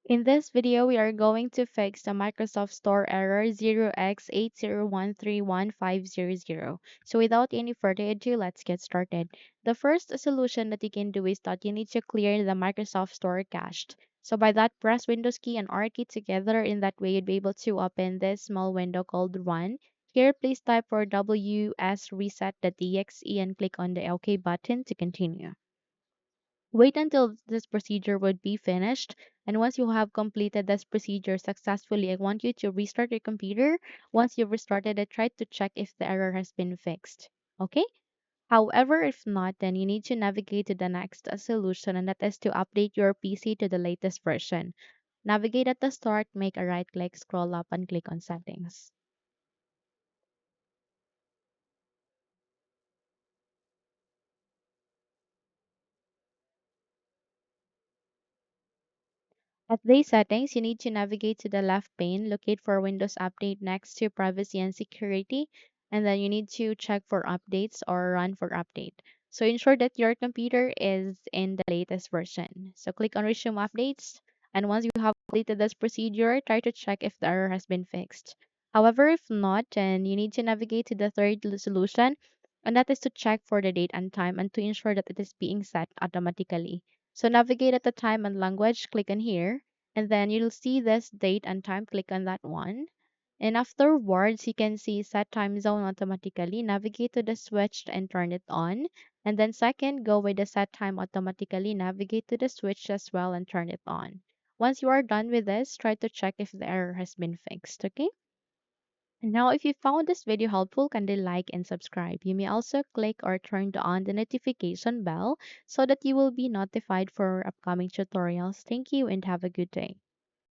In this video, we are going to fix the Microsoft Store error 0x80131500. So without any further ado, let's get started. The first solution that you can do is that you need to clear the Microsoft Store cache. So by that, press Windows key and R key together. In that way, you'd be able to open this small window called Run. Here, please type for wsreset.exe and click on the OK button to continue. Wait until this procedure would be finished. And once you have completed this procedure successfully, I want you to restart your computer. Once you've restarted it, try to check if the error has been fixed. Okay? However, if not, then you need to navigate to the next solution, and that is to update your PC to the latest version. Navigate at the start, make a right click, scroll up, and click on Settings. At these settings, you need to navigate to the left pane, locate for Windows Update next to Privacy and Security, and then you need to check for updates or run for update. So ensure that your computer is in the latest version. So click on Resume Updates, and once you have completed this procedure, try to check if the error has been fixed. However, if not, then you need to navigate to the third solution, and that is to check for the date and time and to ensure that it is being set automatically. So navigate at the time and language, click on here, and then you'll see this date and time, click on that one. And afterwards, you can see set time zone automatically. Navigate to the switch and turn it on. And then second, go with the set time automatically. Navigate to the switch as well and turn it on. Once you are done with this, try to check if the error has been fixed, okay? And now, if you found this video helpful, kindly like and subscribe. You may also click or turn on the notification bell so that you will be notified for upcoming tutorials. Thank you and have a good day.